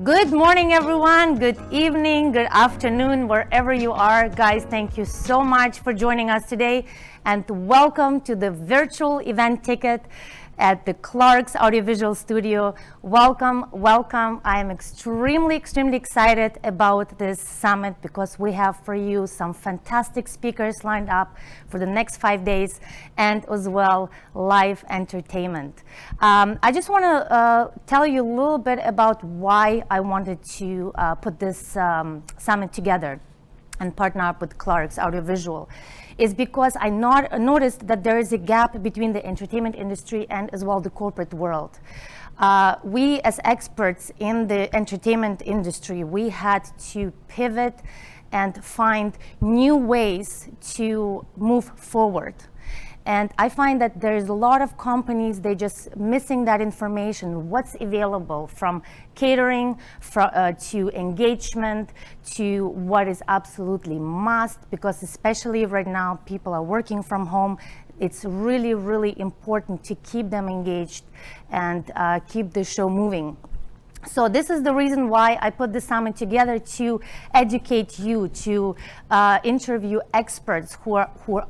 Good morning, everyone. Good evening, good afternoon, wherever you are. Guys, thank you so much for joining us today, and welcome to the virtual event ticket at the Clark's Audiovisual Studio. Welcome, welcome. I am extremely excited about this summit because we have for you some fantastic speakers lined up for the next 5 days, and as well live entertainment. I just want to tell you a little bit about why I wanted to put this summit together and partner up with Clark's Audiovisual, is because I noticed that there is a gap between the entertainment industry and as well the corporate world. We as experts in the entertainment industry, we had to pivot and find new ways to move forward. And I find that there's a lot of companies, they just missing that information, what's available from catering to engagement to what is absolutely must, because especially right now people are working from home. It's really important to keep them engaged and keep the show moving. So this is the reason why I put the summit together, to educate you, to interview experts who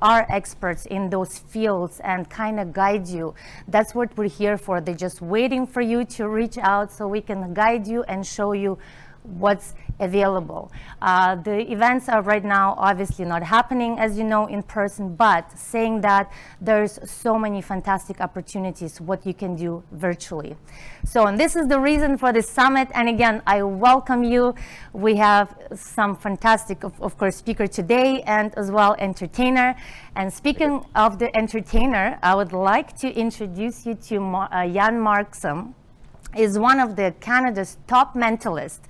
are experts in those fields and kind of guide you. That's what we're here for. They're just waiting for you to reach out so we can guide you and show you what's available. The events are right now obviously not happening, as you know, in person, but saying that there's so many fantastic opportunities what you can do virtually. So, and this is the reason for this summit, and again, I welcome you. We have some fantastic, of course, speaker today, and as well entertainer. And speaking of the entertainer, I would like to introduce you to Jan Markson. Is one of the Canada's top mentalists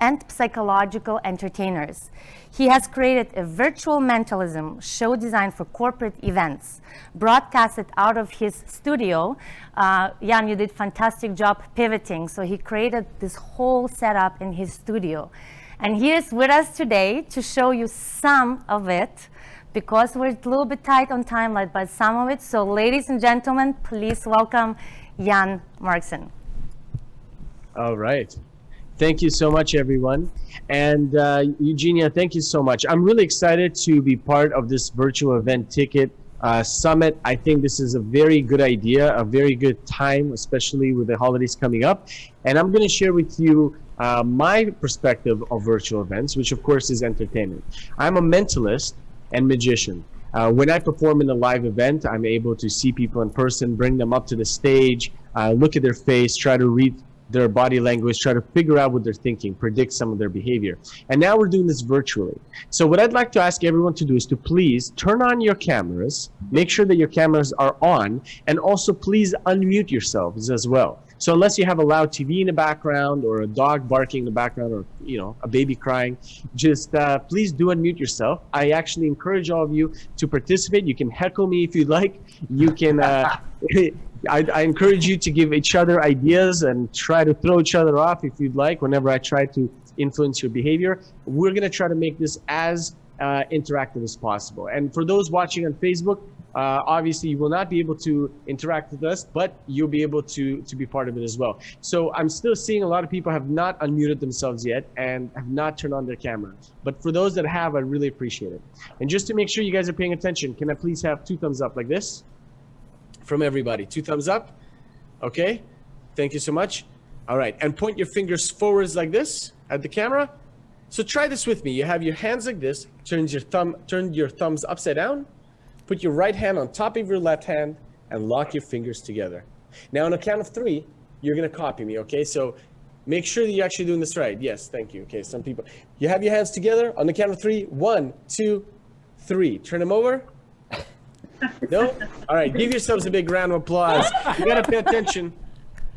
and psychological entertainers. He has created a virtual mentalism show designed for corporate events, broadcasted out of his studio. Jan, you did fantastic job pivoting, so he created this whole setup in his studio. And he is with us today to show you some of it, because we're a little bit tight on timeline, but some of it. So ladies and gentlemen, please welcome Jan Markson. All right. Thank you so much, everyone. And Eugenia, thank you so much. I'm really excited to be part of this virtual event ticket summit. I think this is a very good idea, a very good time, especially with the holidays coming up. And I'm going to share with you my perspective of virtual events, which of course is entertainment. I'm a mentalist and magician. When I perform in a live event, I'm able to see people in person, bring them up to the stage, look at their face, try to read their body language, try to figure out what they're thinking, predict some of their behavior. And now we're doing this virtually. So what I'd like to ask everyone to do is to please turn on your cameras, make sure that your cameras are on, and also please unmute yourselves as well. So unless you have a loud TV in the background or a dog barking in the background, or a baby crying, just please do unmute yourself. I actually encourage all of you to participate. You can heckle me if you'd like. You can I encourage you to give each other ideas and try to throw each other off if you'd like, whenever I try to influence your behavior. We're going to try to make this as interactive as possible. And for those watching on Facebook, obviously you will not be able to interact with us, but you'll be able to be part of it as well. So I'm still seeing a lot of people have not unmuted themselves yet and have not turned on their camera. But for those that have, I really appreciate it. And just to make sure you guys are paying attention, can I please have 2 thumbs up like this? From everybody, 2 thumbs up. Okay, thank you so much. All right, and point your fingers forwards like this at the camera. So try this with me. You have your hands like this, turn your thumbs upside down, put your right hand on top of your left hand, and lock your fingers together. Now on a count of 3, you're gonna copy me, okay? So make sure that you're actually doing this right. Yes, thank you. Okay, some people, you have your hands together on the count of 3. 1, 2, 3. Turn them over. No? All right, give yourselves a big round of applause. You gotta pay attention.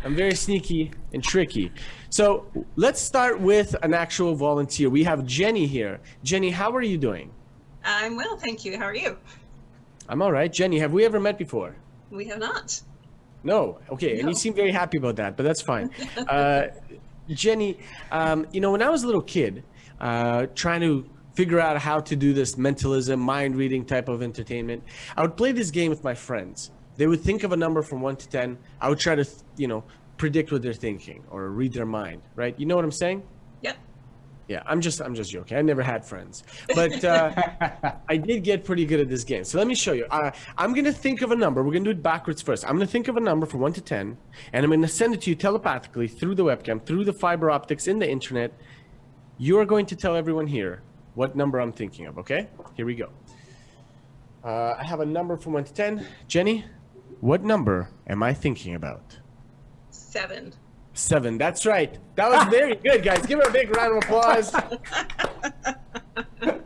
I'm very sneaky and tricky. So let's start with an actual volunteer. We have Jenny here. Jenny, how are you doing? I'm well, thank you. How are you? I'm all right. Jenny, have we ever met before? We have not. No? Okay, No. And you seem very happy about that, but that's fine. Jenny, when I was a little kid, trying to figure out how to do this mentalism, mind reading type of entertainment, I would play this game with my friends. They would think of a number from 1 to 10. I would try to, predict what they're thinking or read their mind, right? You know what I'm saying? Yep. Yeah, I'm just joking. I never had friends, but I did get pretty good at this game. So let me show you. I'm gonna think of a number. We're gonna do it backwards first. I'm gonna think of a number from 1 to 10, and I'm gonna send it to you telepathically through the webcam, through the fiber optics in the internet. You are going to tell everyone here what number I'm thinking of. Okay? Here we go. I have a number from 1 to 10. Jenny, what number am I thinking about? 7. 7. That's right. That was very good, guys. Give her a big round of applause.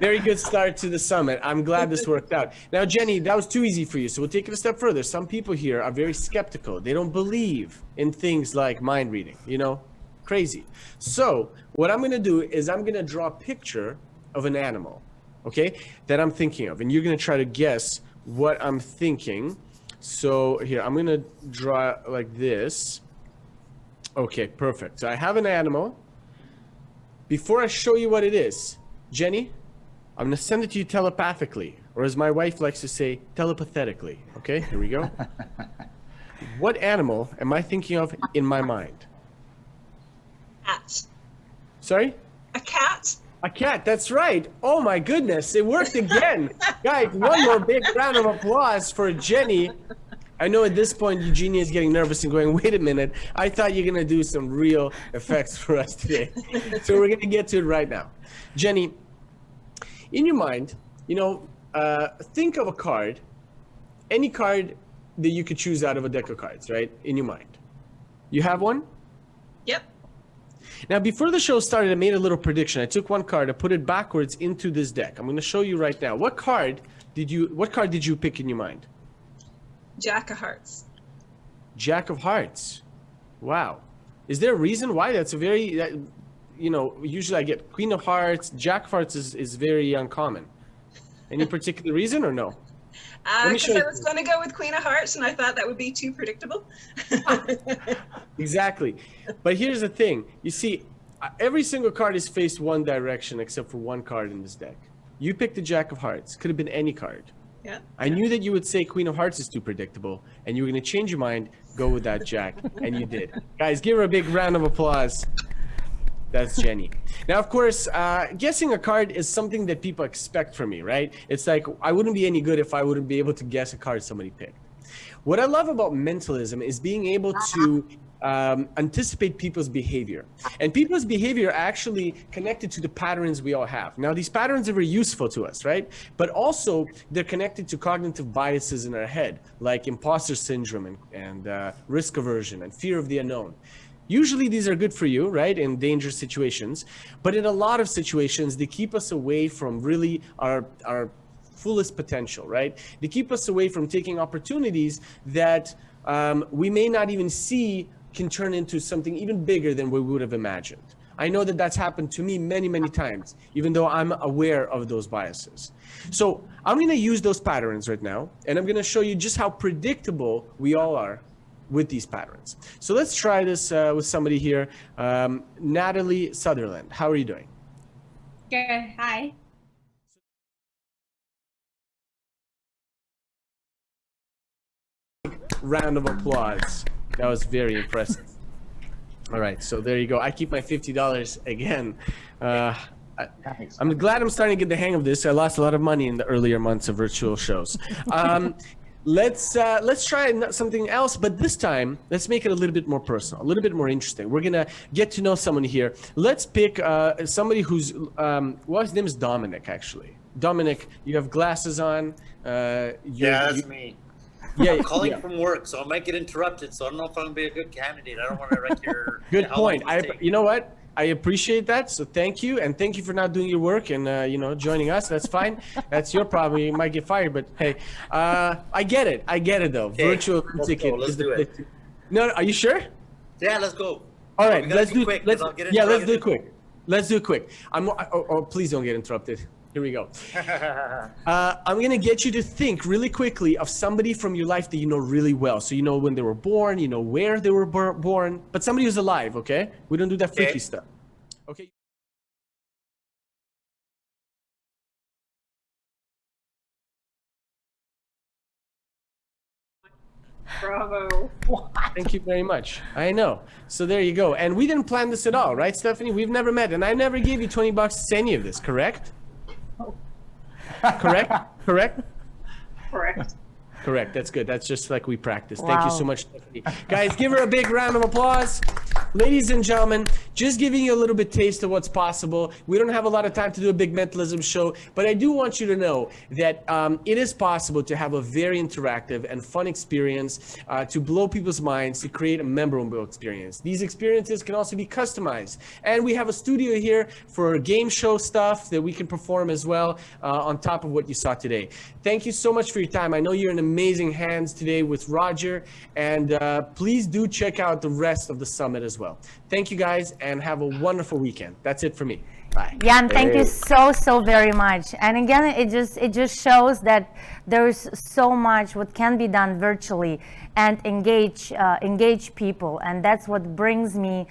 Very good start to the summit. I'm glad this worked out. Now, Jenny, that was too easy for you, so we'll take it a step further. Some people here are very skeptical. They don't believe in things like mind reading, you know? Crazy. So what I'm going to do is I'm going to draw a picture of an animal, okay, that I'm thinking of. And you're going to try to guess what I'm thinking. So here, I'm going to draw like this. Okay, perfect. So I have an animal. Before I show you what it is, Jenny, I'm going to send it to you telepathically, or as my wife likes to say, telepathetically. Okay, here we go. What animal am I thinking of in my mind? Cat. Sorry? A cat? A cat, that's right. Oh my goodness, it worked again. Guys, one more big round of applause for Jenny. I know at this point Eugenia is getting nervous and going, wait a minute, I thought you were going to do some real effects for us today. So we're going to get to it right now. Jenny, in your mind, you know, think of a card, any card that you could choose out of a deck of cards, right? In your mind. You have one? Yep. Now, before the show started, I made a little prediction. I took one card, I put it backwards into this deck. I'm going to show you right now. What card did you pick in your mind? Jack of Hearts. Jack of Hearts. Wow. Is there a reason why? That's a very, you know, usually I get Queen of Hearts. Jack of Hearts is very uncommon. Any particular reason or no? Because I was going to go with Queen of Hearts, and I thought that would be too predictable. Exactly. But here's the thing. You see, every single card is faced one direction except for one card in this deck. You picked the Jack of Hearts. Could have been any card. Yeah. I knew that you would say Queen of Hearts is too predictable, and you were going to change your mind, go with that Jack, and you did. Guys, give her a big round of applause. That's Jenny. Now, of course, guessing a card is something that people expect from me, right? It's like, I wouldn't be any good if I wouldn't be able to guess a card somebody picked. What I love about mentalism is being able to anticipate people's behavior. And people's behavior are actually connected to the patterns we all have. Now, these patterns are very useful to us, right? But also, they're connected to cognitive biases in our head, like imposter syndrome and risk aversion and fear of the unknown. Usually these are good for you, right, in dangerous situations, but in a lot of situations, they keep us away from really our fullest potential, right? They keep us away from taking opportunities that we may not even see can turn into something even bigger than we would have imagined. I know that that's happened to me many, many times, even though I'm aware of those biases. So I'm going to use those patterns right now, and I'm going to show you just how predictable we all are with these patterns. So let's try this with somebody here. Natalie Sutherland, how are you doing? Good. Hi. Round of applause. That was very impressive. All right, so there you go. I keep my $50 again. I'm glad I'm starting to get the hang of this. I lost a lot of money in the earlier months of virtual shows. Let's try something else, but this time let's make it a little bit more personal, a little bit more interesting. We're gonna get to know someone here. Let's pick somebody who's well, his name is Dominic, actually. Dominic, you have glasses on. That's me. Yeah, I'm calling from work, so I might get interrupted. So I don't know if I'm gonna be a good candidate. I don't want to wreck your. Good point. You know what? I appreciate that. So thank you, and thank you for not doing your work and you know, joining us. That's fine. That's your problem. You might get fired, but hey, I get it. I get it though. Okay, Virtual ticket. Let's do it. No, are you sure? Yeah, let's go. All right, let's do it quick. Let's do it quick. Let's do it quick. Please don't get interrupted. Here we go. I'm gonna get you to think really quickly of somebody from your life that you know really well. So you know when they were born, you know where they were born, but somebody who's alive, okay? We don't do that freaky stuff. Okay. Bravo. Thank you very much. I know. So there you go. And we didn't plan this at all, right, Stephanie? We've never met, and I never gave you $20 to say any of this, correct? Correct? Correct? Correct. Correct. That's good. That's just like we practiced. Thank you Wow. so much, Stephanie. Guys, give her a big round of applause. Ladies and gentlemen, just giving you a little bit taste of what's possible. We don't have a lot of time to do a big mentalism show, but I do want you to know that it is possible to have a very interactive and fun experience to blow people's minds, to create a memorable experience. These experiences can also be customized. And we have a studio here for game show stuff that we can perform as well on top of what you saw today. Thank you so much for your time. I know you're in amazing hands today with Roger, and please do check out the rest of the summit as well. Thank you guys, and have a wonderful weekend. That's it for me. Bye. Jan, thank you so very much. And again, it just shows that there's so much what can be done virtually and engage people. And that's what brings me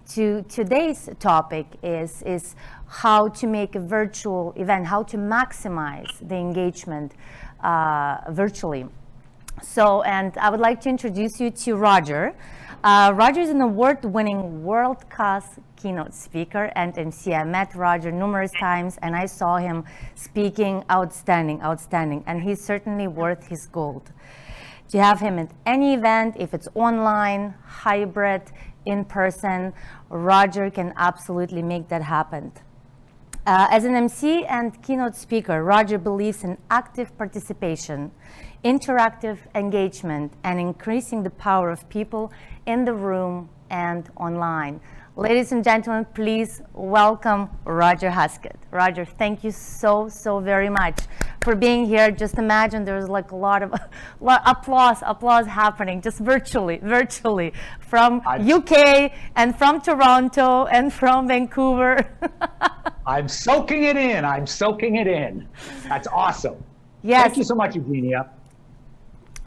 to today's topic is how to make a virtual event, how to maximize the engagement virtually. So, and I would like to introduce you to Roger. Roger is an award-winning world-class keynote speaker and MC. I met Roger numerous times and I saw him speaking outstanding, and he's certainly worth his gold. To have him at any event, if it's online, hybrid, in person, Roger can absolutely make that happen. As an MC and keynote speaker, Roger believes in active participation, interactive engagement, and increasing the power of people in the room and online. Ladies and gentlemen, please welcome Roger Huskett. Roger, thank you so very much for being here. Just imagine there's like a lot of applause happening just virtually from UK and from Toronto and from Vancouver. I'm soaking it in. That's awesome. Yes. Thank you so much, Eugenia.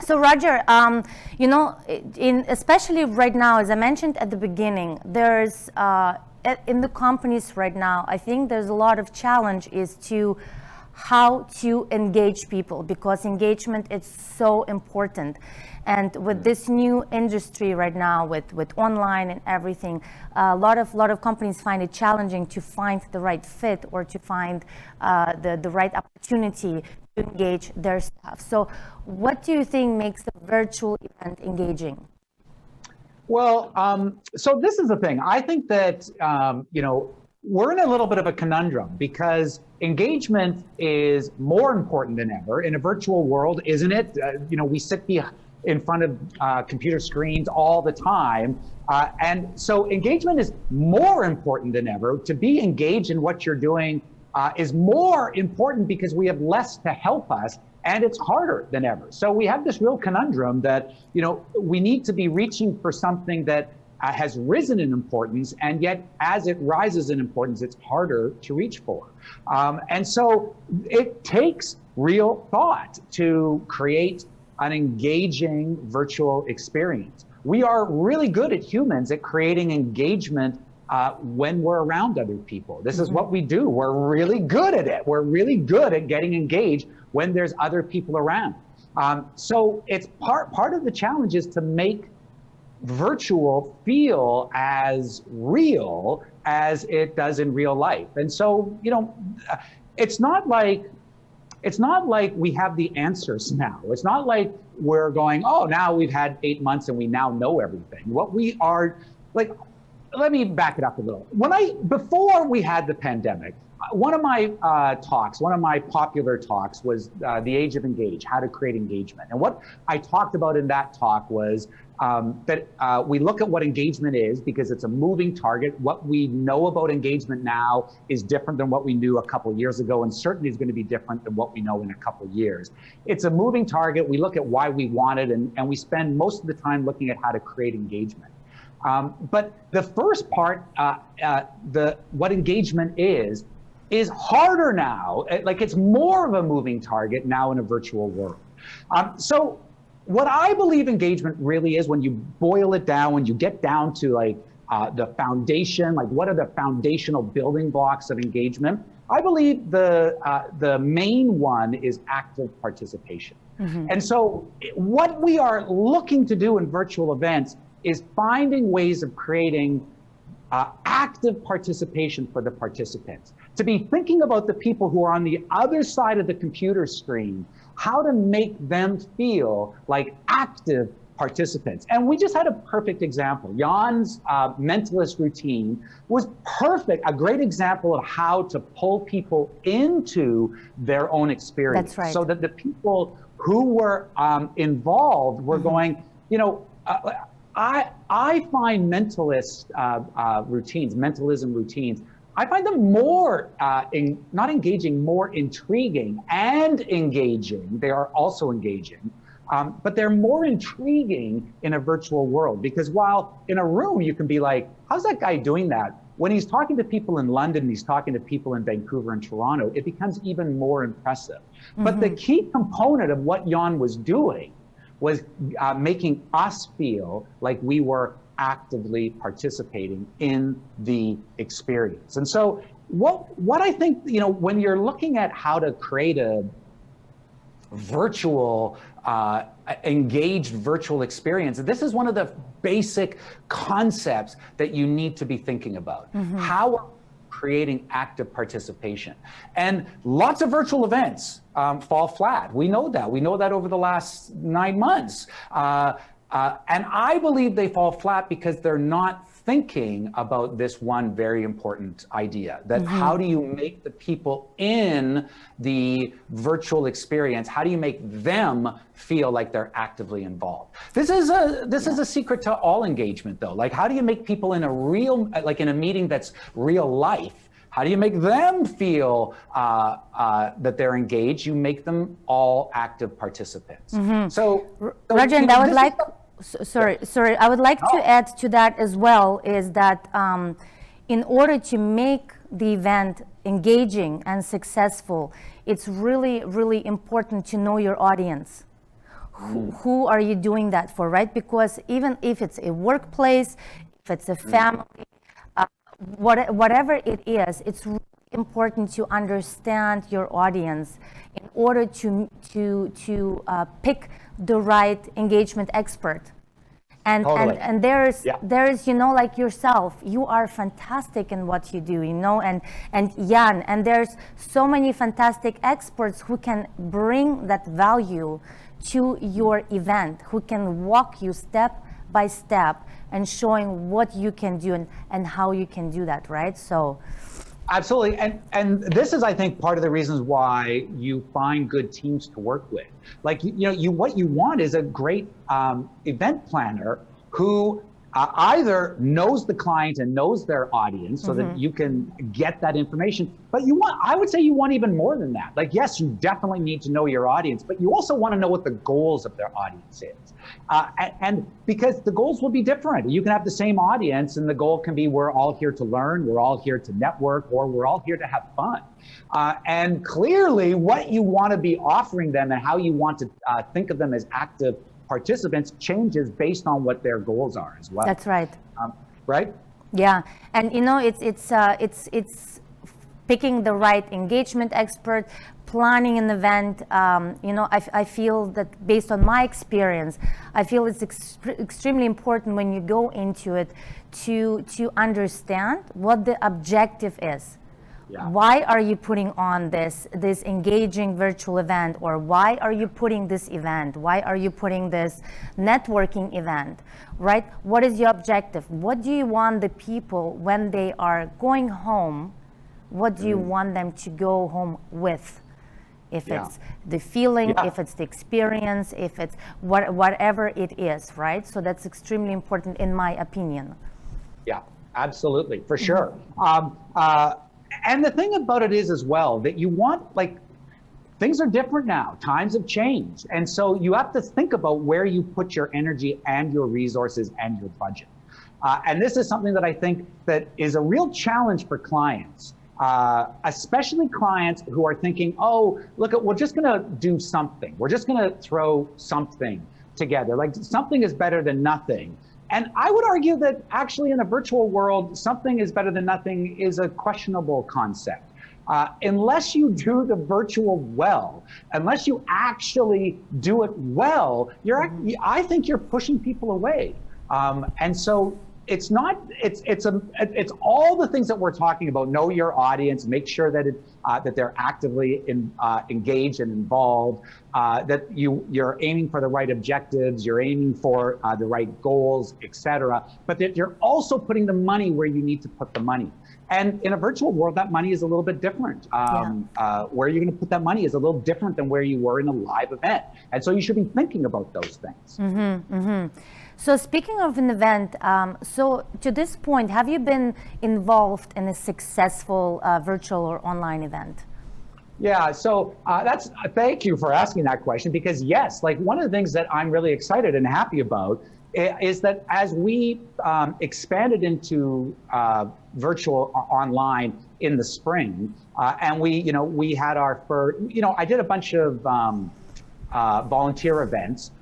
So Roger, especially right now, as I mentioned at the beginning, there's in the companies right now, I think there's a lot of challenge is to how to engage people, because engagement is so important. And with this new industry right now, with online and everything, a lot of companies find it challenging to find the right fit or to find the right opportunity to engage their staff. So what do you think makes the virtual event engaging? Well, so this is the thing. I think that, we're in a little bit of a conundrum because engagement is more important than ever in a virtual world, isn't it? We sit in front of computer screens all the time. And so engagement is more important than ever. To be engaged in what you're doing is more important because we have less to help us, and it's harder than ever. So we have this real conundrum that, we need to be reaching for something that has risen in importance, and yet as it rises in importance, it's harder to reach for. And so it takes real thought to create an engaging virtual experience. We are really good at humans at creating engagement when we're around other people. This is what we do. We're really good at it. We're really good at getting engaged when there's other people around. So it's part of the challenge is to make virtual feel as real as it does in real life. And so, it's not like we have the answers now. It's not like we're going, oh, now we've had 8 months and we now know everything. What we are like, let me back it up a little. Before we had the pandemic, one of my popular talks was The Age of Engage, how to create engagement. And what I talked about in that talk was that we look at what engagement is because it's a moving target. What we know about engagement now is different than what we knew a couple of years ago, and certainly is going to be different than what we know in a couple of years. It's a moving target. We look at why we want it, and we spend most of the time looking at how to create engagement. But the first part, what engagement is harder now. Like, it's more of a moving target now in a virtual world. So what I believe engagement really is, when you boil it down, when you get down to like the foundation, like what are the foundational building blocks of engagement? I believe the main one is active participation. And so what we are looking to do in virtual events is finding ways of creating active participation for the participants, to be thinking about the people who are on the other side of the computer screen, how to make them feel like active participants. And we just had a perfect example. Jan's mentalist routine was perfect, a great example of how to pull people into their own experience. That's right. So that the people who were involved were going, you know, I find mentalist routines, mentalism routines, I find them more, not engaging, more intriguing and engaging. They are also engaging, but they're more intriguing in a virtual world, because while in a room you can be like, how's that guy doing that? When he's talking to people in London, he's talking to people in Vancouver and Toronto, it becomes even more impressive. But the key component of what Jan was doing was making us feel like we were actively participating in the experience. And so what I think, you know, when you're looking at how to create a virtual, engaged virtual experience, this is one of the basic concepts that you need to be thinking about. How are we creating active participation? And lots of virtual events fall flat. We know that. We know that over the last 9 months. And I believe they fall flat because they're not thinking about this one very important idea, that how do you make the people in the virtual experience, how do you make them feel like they're actively involved? This is a secret to all engagement, though. Like, how do you make people in a real, like in a meeting that's real life, how do you make them feel that they're engaged? You make them all active participants. So Rajan, I would like, sorry, I would like to add to that as well, is that in order to make the event engaging and successful, it's really, really important to know your audience. Who are you doing that for, right? Because even if it's a workplace, if it's a family, whatever it is, it's really important to understand your audience in order to pick the right engagement expert. And and there's you know, like yourself, you are fantastic in what you do, you know, and Jan, and there's so many fantastic experts who can bring that value to your event, who can walk you step by step and showing what you can do and how you can do that, right? So absolutely. And this is, I think, part of the reasons why you find good teams to work with. Like, you know, what you want is a great event planner who either knows the client and knows their audience so that you can get that information. But I would say you want even more than that. Like, yes, you definitely need to know your audience, but you also want to know what the goals of their audience is. And because the goals will be different. You can have the same audience and the goal can be, we're all here to learn, we're all here to network, or we're all here to have fun. And clearly what you want to be offering them and how you want to think of them as active participants changes based on what their goals are as well. that's right. Right? Yeah, and you know, it's picking the right engagement expert, planning an event. You know, I feel that based on my experience, I feel it's extremely important when you go into it to understand what the objective is. Yeah. Why are you putting on this engaging virtual event, or why are you putting this event? Why are you putting this networking event, right? What is your objective? What do you want the people when they are going home? What do you want them to go home with? If it's the feeling, if it's the experience, if it's whatever it is, right? So that's extremely important in my opinion. Yeah, absolutely, for sure. And the thing about it is as well, that you want, like, things are different now, times have changed. And so you have to think about where you put your energy and your resources and your budget. And this is something that I think that is a real challenge for clients, especially clients who are thinking, oh, look, we're just gonna do something. We're just gonna throw something together. Like, something is better than nothing. And I would argue that actually in a virtual world, something is better than nothing is a questionable concept. Unless you do the virtual well, unless you actually do it well, I think you're pushing people away. And so it's all the things that we're talking about. Know your audience, make sure that that they're actively engaged and involved, that you're aiming for the right objectives, you're aiming for the right goals, etc. But that you're also putting the money where you need to put the money. And in a virtual world, that money is a little bit different. Where you're going to put that money is a little different than where you were in a live event. And so you should be thinking about those things. So speaking of an event, so to this point, have you been involved in a successful virtual or online event? Yeah, so thank you for asking that question, because yes, like one of the things that I'm really excited and happy about is that as we expanded into virtual online in the spring, and we had our first, I did a bunch of volunteer events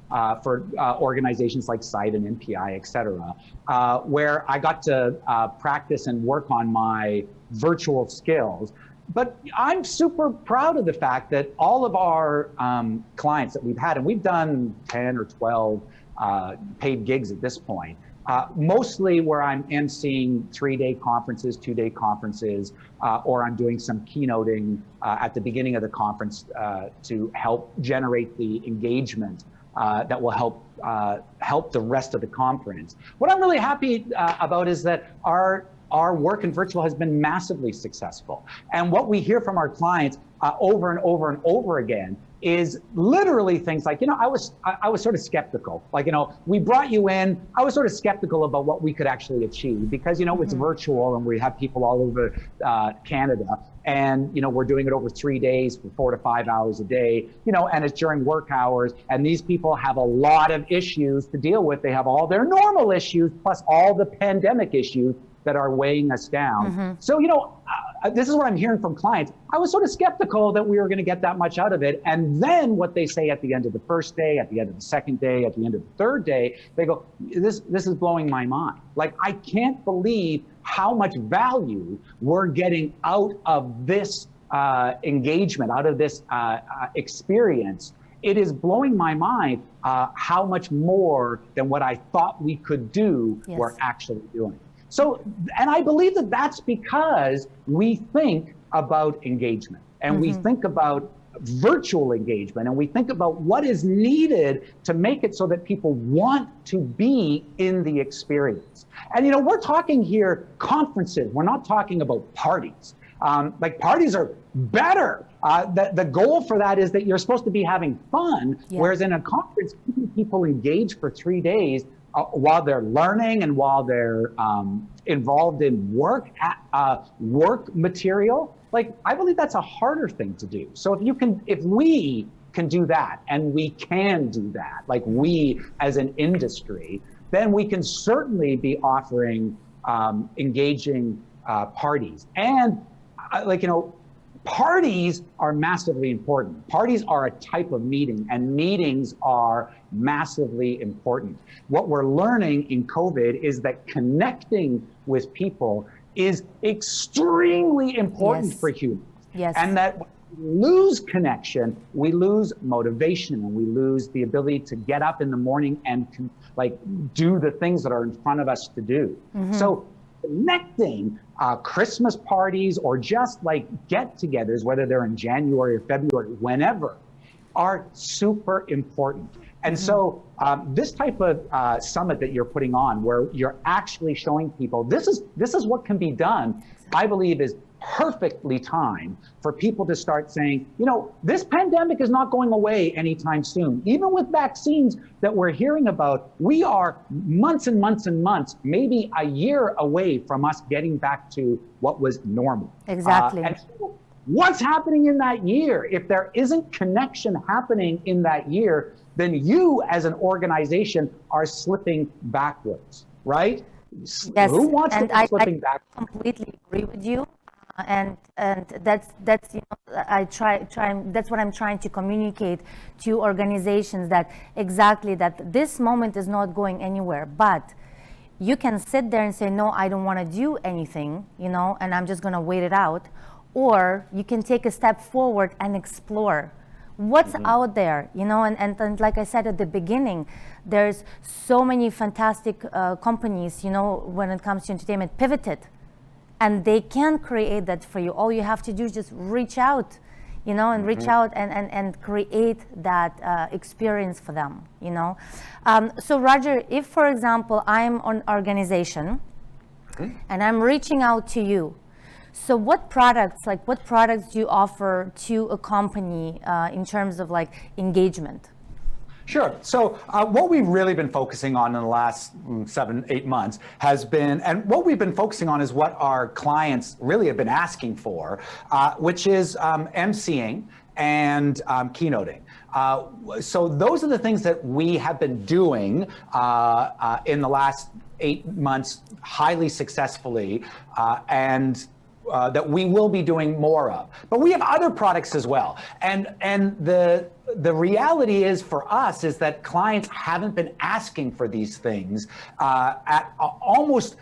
for organizations like CITE and NPI, et cetera, where I got to practice and work on my virtual skills. But I'm super proud of the fact that all of our clients that we've had, and we've done 10 or 12 paid gigs at this point, mostly where I'm emceeing 3-day conferences, 2-day conferences, or I'm doing some keynoting at the beginning of the conference to help generate the engagement that will help the rest of the conference. What I'm really happy about is that our work in virtual has been massively successful. And what we hear from our clients over and over and over again is literally things like, I was sort of skeptical. Like, we brought you in, I was sort of skeptical about what we could actually achieve because, it's virtual and we have people all over Canada. And, we're doing it over 3 days for 4 to 5 hours a day, and it's during work hours. And these people have a lot of issues to deal with. They have all their normal issues, plus all the pandemic issues that are weighing us down. So, this is what I'm hearing from clients. I was sort of skeptical that we were going to get that much out of it. And then what they say at the end of the first day, at the end of the second day, at the end of the third day, they go, this is blowing my mind. Like, I can't believe how much value we're getting out of this engagement, out of this experience. It is blowing my mind how much more than what I thought we could do we're actually doing. So, and I believe that that's because we think about engagement and we think about virtual engagement and we think about what is needed to make it so that people want to be in the experience. And, we're talking here conferences. We're not talking about parties. Like parties are better. The goal for that is that you're supposed to be having fun, whereas in a conference, keeping people engaged for 3 days while they're learning and while they're involved in work material, like I believe that's a harder thing to do. So if we can do that, and we can do that, like we as an industry, then we can certainly be offering engaging parties. And parties are massively important. Parties are a type of meeting, and meetings are massively important. What we're learning in COVID is that connecting with people is extremely important for humans. And that when we lose connection, we lose motivation, and we lose the ability to get up in the morning and do the things that are in front of us to do. So connecting Christmas parties or just get-togethers, whether they're in January or February, whenever, are super important. And so this type of summit that you're putting on, where you're actually showing people, this is what can be done, I believe is perfectly timed for people to start saying, this pandemic is not going away anytime soon. Even with vaccines that we're hearing about, we are months and months and months, maybe a year away from us getting back to what was normal. Exactly. And so what's happening in that year? If there isn't connection happening in that year, then you as an organization are slipping backwards, right? Yes, Who wants and to be slipping I backwards? completely agree with you. And that's that's what I'm trying to communicate to organizations, that exactly that this moment is not going anywhere, but you can sit there and say, no, I don't want to do anything, you know, and I'm just going to wait it out. Or you can take a step forward and explore what's out there, you know, and like I said at the beginning, there's so many fantastic companies, you know, when it comes to entertainment, pivoted, and they can create that for you. All you have to do is just reach out, you know, and reach out and create that experience for them, you know. So Roger, if for example, I'm an organization and I'm reaching out to you, so what products do you offer to a company in terms of like engagement? Sure. So what we've really been focusing on in the last 7-8 months has been, and what we've been focusing on is what our clients really have been asking for, which is emceeing and keynoting. So those are the things that we have been doing in the last 8 months highly successfully, and that we will be doing more of. But we have other products as well. And the reality is for us is that clients haven't been asking for these things at almost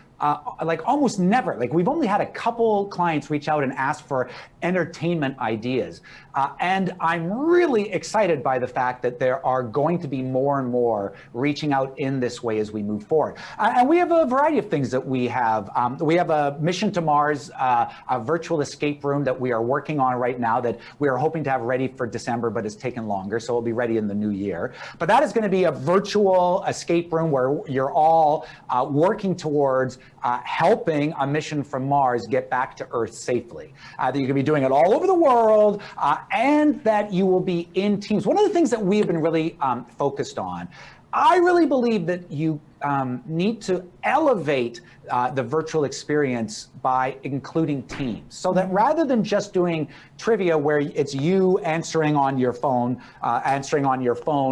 never. Like we've only had a couple clients reach out and ask for entertainment ideas. And I'm really excited by the fact that there are going to be more and more reaching out in this way as we move forward. And we have a variety of things that we have. We have a Mission to Mars, a virtual escape room that we are working on right now that we are hoping to have ready for December, but it's taken longer, so it'll be ready in the new year. But that is going to be a virtual escape room where you're all working towards helping a mission from Mars get back to Earth safely. That you can be doing it all over the world, and that you will be in teams. One of the things that we have been really focused on, I really believe that you need to elevate the virtual experience by including teams, so that rather than just doing trivia where it's you answering on your phone,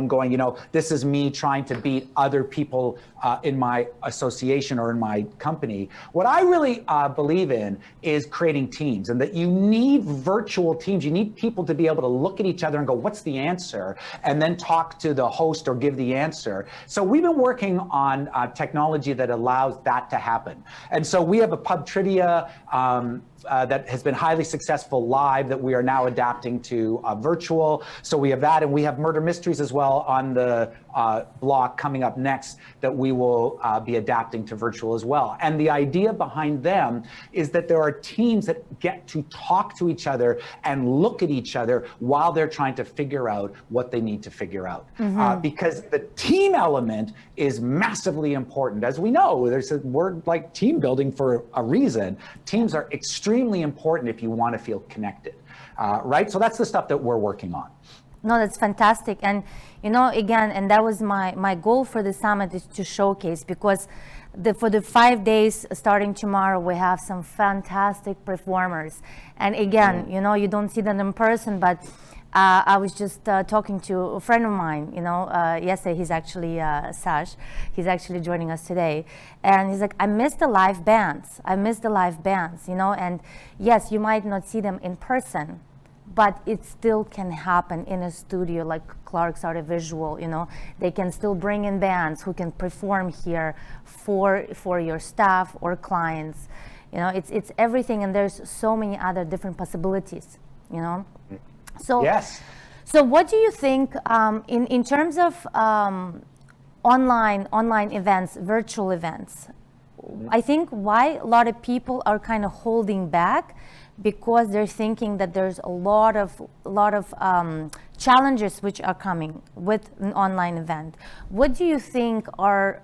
going, you know, this is me trying to beat other people in my association or in my company. What I really believe in is creating teams, and that you need virtual teams. You need people to be able to look at each other and go, what's the answer? And then talk to the host or give the answer. So we've been working on technology that allows that to happen. And so we have a pub trivia that has been highly successful live that we are now adapting to virtual. So we have that, and we have murder mysteries as well on the block coming up next that we will be adapting to virtual as well. And the idea behind them is that there are teams that get to talk to each other and look at each other while they're trying to figure out what they need to figure out. Because the team element is massively important. As we know, there's a word like team building for a reason. Teams are extremely important if you want to feel connected, right? So that's the stuff that we're working on. No, that's fantastic. And, you know, again, and that was my goal for the summit, is to showcase, because for the 5 days starting tomorrow, we have some fantastic performers. And again, you know, you don't see them in person, but I was just talking to a friend of mine, you know, yesterday. He's actually, Sash, he's actually joining us today. And he's like, I miss the live bands. You know, and yes, you might not see them in person, but it still can happen in a studio like Clark's Art of Visual. You know, they can still bring in bands who can perform here for your staff or clients. You know, it's everything, and there's so many other different possibilities, you know. So, yes. So what do you think in terms of online events, virtual events? I think why a lot of people are kind of holding back, because they're thinking that there's a lot of challenges which are coming with an online event. What do you think are,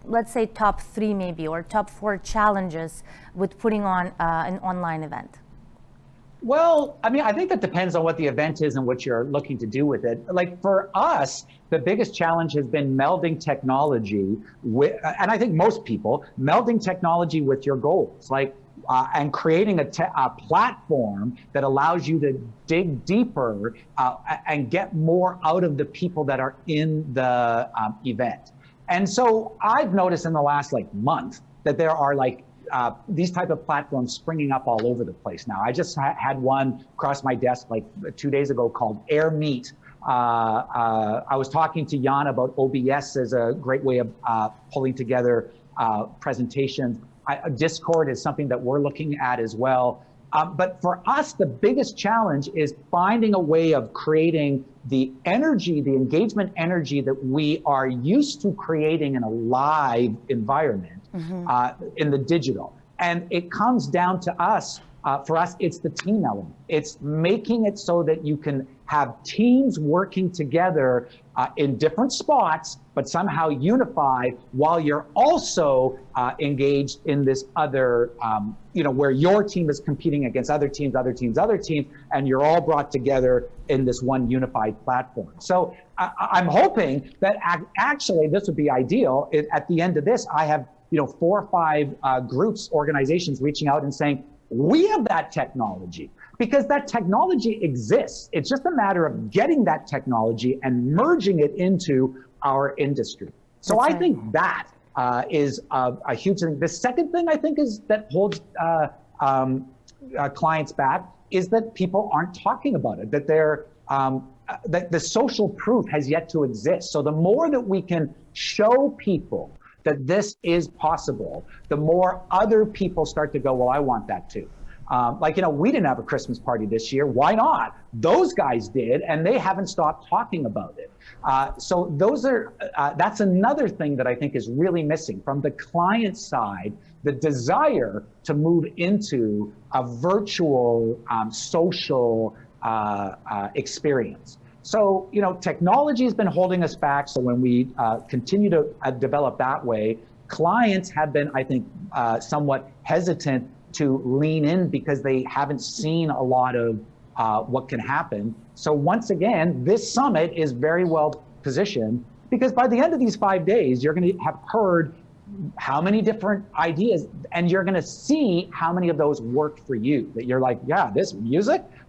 let's say, top 3 maybe, or top 4 challenges with putting on an online event? Well, I mean, I think that depends on what the event is and what you're looking to do with it. Like for us, the biggest challenge has been melding technology with, and I think most people, melding technology with your goals, like, and creating a platform that allows you to dig deeper and get more out of the people that are in the event. And so I've noticed in the last month that there are these type of platforms springing up all over the place now. I just had one cross my desk 2 days ago called Air Meet. I was talking to Jan about OBS as a great way of pulling together presentations. Discord is something that we're looking at as well. But for us, the biggest challenge is finding a way of creating the energy, the engagement energy that we are used to creating in a live environment in the digital. And it comes down to us. For us, it's the team element. It's making it so that you can have teams working together in different spots, but somehow unify while you're also engaged in this other, where your team is competing against other teams, and you're all brought together in this one unified platform. So I'm hoping that actually this would be ideal. At the end of this, I have 4 or 5 groups, organizations reaching out and saying, we have that technology, because that technology exists. It's just a matter of getting that technology and merging it into our industry. So I think that is a huge thing. The second thing I think is that holds clients back is that people aren't talking about it, that they're that the social proof has yet to exist. So the more that we can show people that this is possible, the more other people start to go, well, I want that too. We didn't have a Christmas party this year. Why not? Those guys did, and they haven't stopped talking about it. So those are, that's another thing that I think is really missing from the client side, the desire to move into a virtual social experience. So, technology has been holding us back. So when we continue to develop that way, clients have been, I think, somewhat hesitant to lean in because they haven't seen a lot of what can happen. So once again, this summit is very well positioned, because by the end of these 5 days, you're going to have heard how many different ideas, and you're going to see how many of those work for you, that you're like, yeah,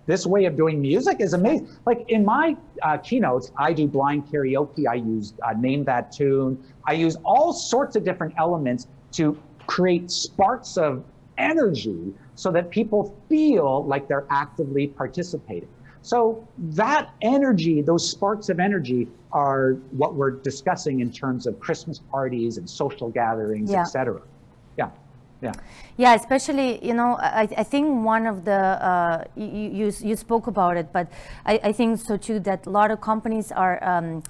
this way of doing music is amazing. Like in my keynotes, I do blind karaoke. I use Name That Tune. I use all sorts of different elements to create sparks of energy so that people feel like they're actively participating. So that energy, those sparks of energy, are what we're discussing in terms of Christmas parties and social gatherings, et cetera. Yeah, especially, I think one of the, you spoke about it, but I think so too, that a lot of companies are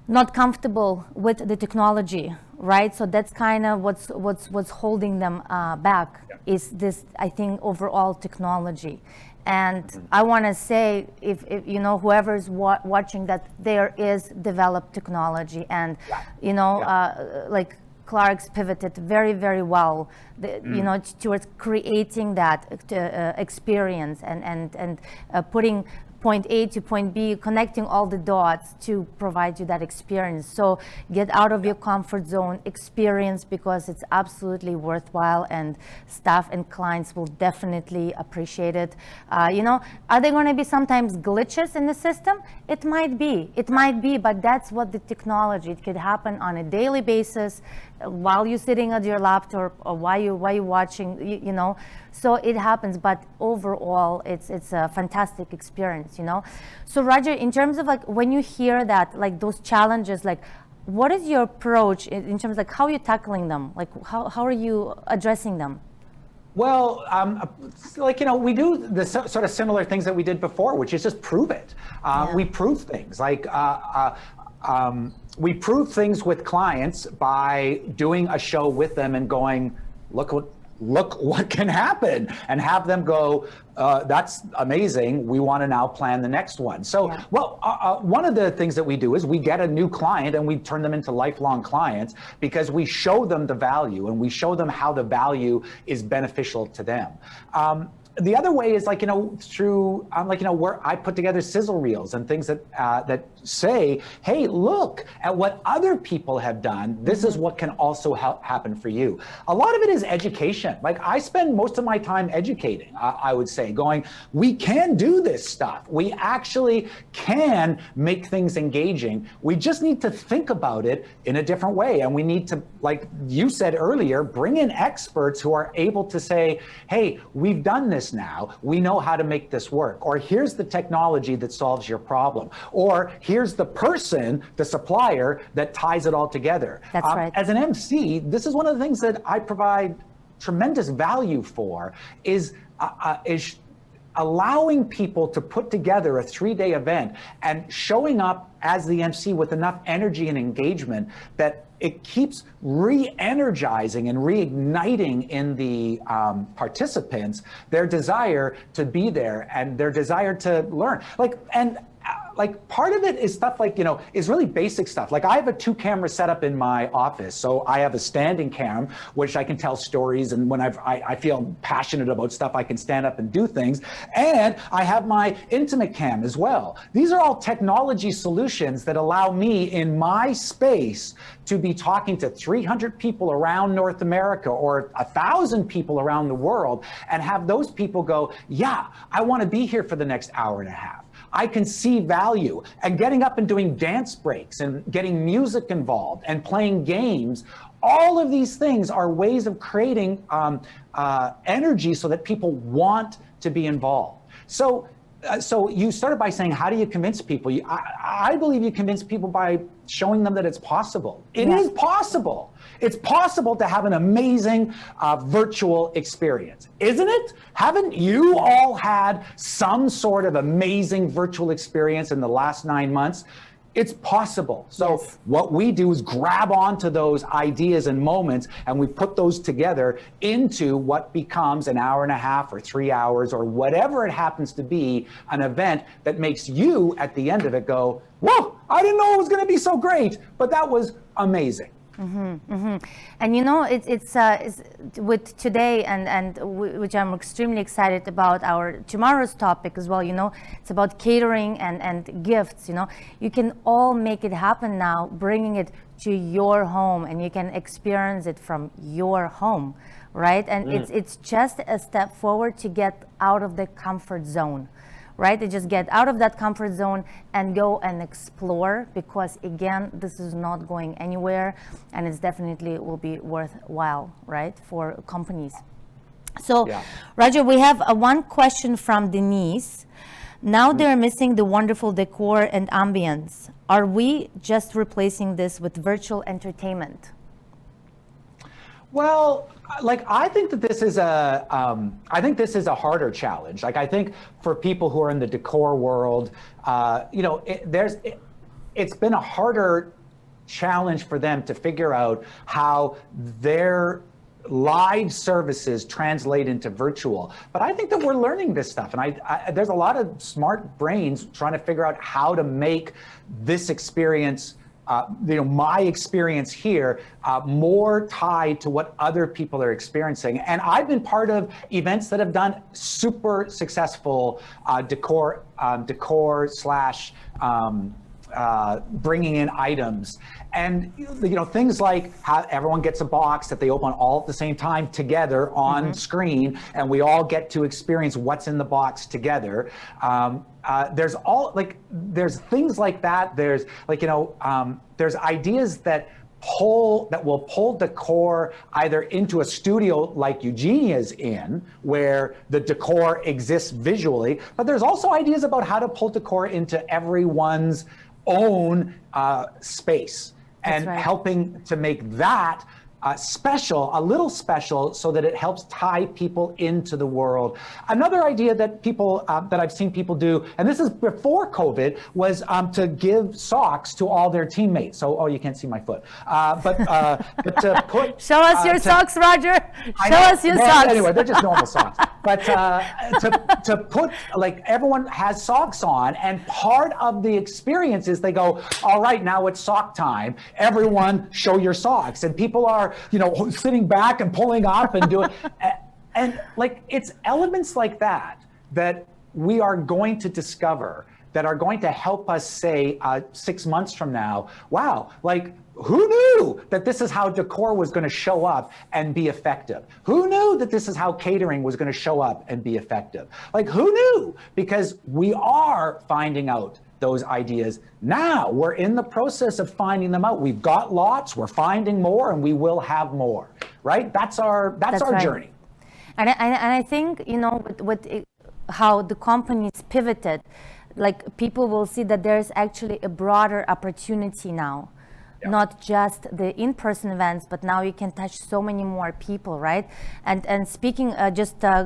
not comfortable with the technology, right? So that's kind of what's holding them back, is this, I think, overall technology. And I want to say, if whoever's watching, that there is developed technology, and like Clark's pivoted very, very well, towards creating that experience and putting point A to point B, connecting all the dots to provide you that experience. So get out of your comfort zone, experience, because it's absolutely worthwhile, and staff and clients will definitely appreciate it. Are there going to be sometimes glitches in the system? It might be, but that's what the technology, it could happen on a daily basis while you're sitting at your laptop or while you're watching, so it happens, but overall it's a fantastic experience, So Roger, in terms of like, when you hear that, like those challenges, like what is your approach in terms of like how you're tackling them? Like how are you addressing them? Well, we do the sort of similar things that we did before, which is just prove it. We prove things like, we prove things with clients by doing a show with them and going, look what can happen, and have them go, that's amazing. We want to now plan the next one. So, one of the things that we do is we get a new client and we turn them into lifelong clients, because we show them the value and we show them how the value is beneficial to them. The other way is through where I put together sizzle reels and things that say, hey, look at what other people have done. This is what can also happen for you. A lot of it is education. Like I spend most of my time educating, I would say, going, we can do this stuff. We actually can make things engaging. We just need to think about it in a different way. And we need to, like you said earlier, bring in experts who are able to say, hey, we've done this this now. We know how to make this work. Or here's the technology that solves your problem. Or here's the person, the supplier, that ties it all together. That's right. As an MC, this is one of the things that I provide tremendous value for, is allowing people to put together a 3-day event and showing up as the MC with enough energy and engagement that it keeps re-energizing and reigniting in the participants their desire to be there and their desire to learn. Like part of it is stuff like, is really basic stuff. Like I have a 2-camera setup in my office. So I have a standing cam, which I can tell stories. And when I feel passionate about stuff, I can stand up and do things. And I have my intimate cam as well. These are all technology solutions that allow me in my space to be talking to 300 people around North America or 1,000 people around the world and have those people go, yeah, I want to be here for the next hour and a half. I can see value, and getting up and doing dance breaks and getting music involved and playing games. All of these things are ways of creating energy so that people want to be involved. So you started by saying, how do you convince people? I believe you convince people by showing them that it's possible. It is possible. It's possible to have an amazing virtual experience, isn't it? Haven't you all had some sort of amazing virtual experience in the last 9 months? It's possible. So what we do is grab onto those ideas and moments, and we put those together into what becomes an hour and a half or 3 hours or whatever it happens to be, an event that makes you at the end of it go, whoa, I didn't know it was going to be so great, but that was amazing. And it's with today which I'm extremely excited about, our tomorrow's topic as well. It's about catering and gifts. You can all make it happen now, bringing it to your home, and you can experience it from your home, right? And it's just a step forward to get out of the comfort zone. Right? They just get out of that comfort zone and go and explore, because again, this is not going anywhere, and it's definitely will be worthwhile, right, for companies. So, Roger, we have one question from Denise. Now they're missing the wonderful decor and ambience. Are we just replacing this with virtual entertainment? Well, I think that this is a harder challenge. I think for people who are in the decor world, it's been a harder challenge for them to figure out how their live services translate into virtual. But I think that we're learning this stuff, and there's a lot of smart brains trying to figure out how to make this experience, my experience here, more tied to what other people are experiencing. And I've been part of events that have done super successful decor slash bringing in items. And things like how everyone gets a box that they open all at the same time together on screen, and we all get to experience what's in the box together. There's things like that. There's there's ideas that will pull decor either into a studio like Eugenia's in, where the decor exists visually, but there's also ideas about how to pull decor into everyone's own space. And helping to make that a little special, so that it helps tie people into the world. Another idea that that I've seen people do, and this is before COVID, was to give socks to all their teammates. So, you can't see my foot, but to put show us your socks, Roger. Show us your socks. Anyway, they're just normal socks. But to put, everyone has socks on, and part of the experience is they go, all right, now it's sock time. Everyone show your socks, and people are sitting back and pulling up and doing, and it's elements like that we are going to discover that are going to help us say 6 months from now, wow, who knew that this is how decor was going to show up and be effective? Who knew that this is how catering was going to show up and be effective? Who knew? Because we are finding out those ideas now. We're in the process of finding them out. We've got lots, we're finding more, and we will have more, right? That's our right. journey. And I think, you know, how the companies pivoted, like people will see that there's actually a broader opportunity now. Yeah. Not just the in-person events, but now you can touch so many more people, right? And speaking,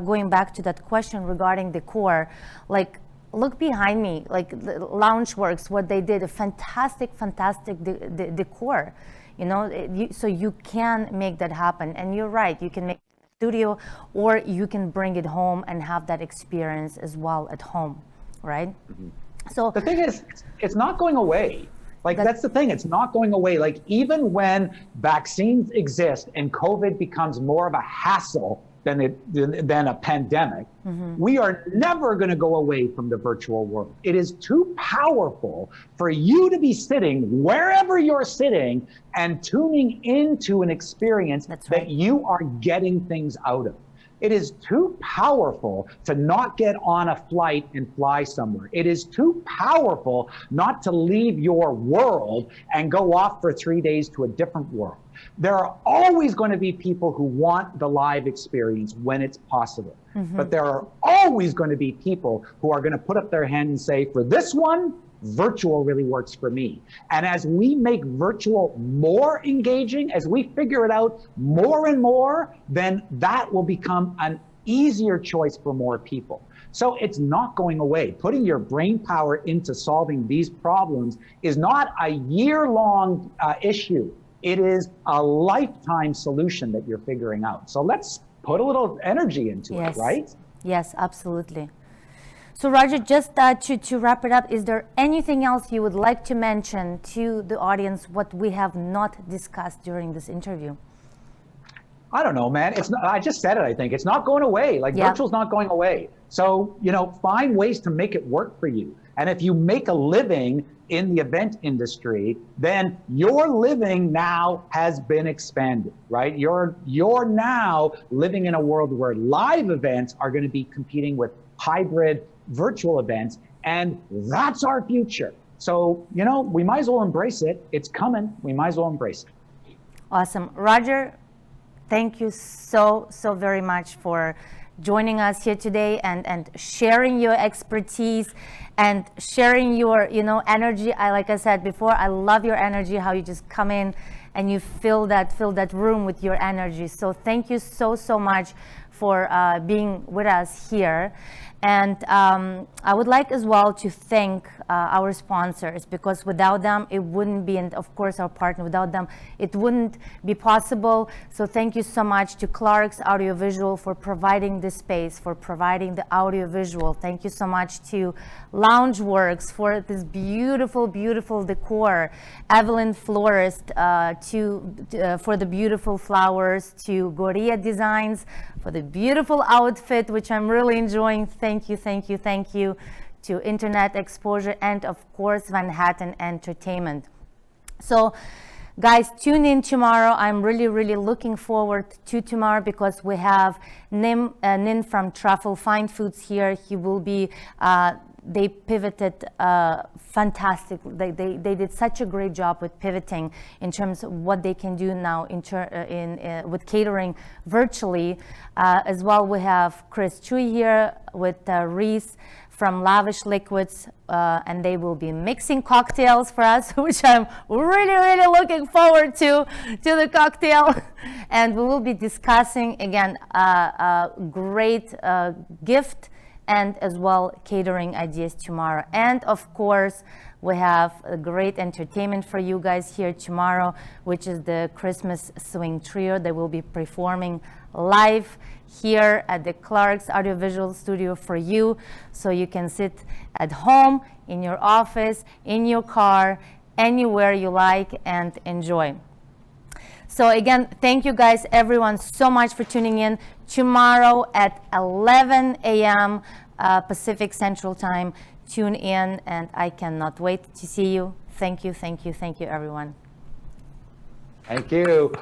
going back to that question regarding decor, like look behind me, like Loungeworks, what they did, a fantastic decor, you know, so you can make that happen. And you're right, you can make studio, or you can bring it home and have that experience as well at home, right? Mm-hmm. So the thing is, it's not going away. Like that's the thing, it's not going away. Like even when vaccines exist and COVID becomes more of a hassle than a pandemic, mm-hmm. we are never going to go away from the virtual world. It is too powerful for you to be sitting wherever you're sitting and tuning into an experience that you are getting things out of. It is too powerful to not get on a flight and fly somewhere. It is too powerful not to leave your world and go off for 3 days to a different world. There are always going to be people who want the live experience when it's possible. Mm-hmm. But there are always going to be people who are going to put up their hand and say, for this one, virtual really works for me. And as we make virtual more engaging, as we figure it out more and more, then that will become an easier choice for more people. So it's not going away. Putting your brain power into solving these problems is not a year-long issue. It is a lifetime solution that you're figuring out. So let's put a little energy into it, right? Yes, absolutely. So Roger, just to wrap it up, is there anything else you would like to mention to the audience what we have not discussed during this interview? I don't know, man. It's not, I just said it, I think. It's not going away. Like virtual's not going away. So, you know, find ways to make it work for you. And if you make a living in the event industry, then your living now has been expanded, right? You're now living in a world where live events are going to be competing with hybrid virtual events, and that's our future. So, you know, we might as well embrace it. It's coming. We might as well embrace it. Awesome. Roger, thank you so very much for joining us here today and sharing your expertise and sharing your, you know, energy. Like I said before, I love your energy, how you just come in and you fill that room with your energy. So thank you so much for being with us here. And I would like as well to thank our sponsors, because without them it wouldn't be, and of course our partner, without them it wouldn't be possible. So thank you so much to Clark's Audiovisual for providing this space, for providing the audiovisual. Thank you so much to Loungeworks for this beautiful decor, Evelyn Florist for the beautiful flowers, to Goria Designs for the beautiful outfit, which I'm really enjoying. Thank you. To Internet Exposure, and of course Manhattan Entertainment. So guys, tune in tomorrow. I'm really looking forward to tomorrow, because we have Nin from Truffle Fine Foods here. He will be they pivoted fantastic. They did such a great job with pivoting in terms of what they can do now with catering virtually. As well, we have Chris Chui here with Reese from Lavish Liquids, and they will be mixing cocktails for us, which I'm really looking forward to the cocktail. And we will be discussing again a great gift and as well catering ideas tomorrow. And of course, we have a great entertainment for you guys here tomorrow, which is the Christmas Swing Trio. They will be performing live here at the Clark's Audiovisual Studio for you, so you can sit at home, in your office, in your car, anywhere you like, and enjoy. So again, thank you guys, everyone, so much for tuning in. Tomorrow at 11 a.m. Pacific Central Time, tune in, and I cannot wait to see you. Thank you, everyone. Thank you.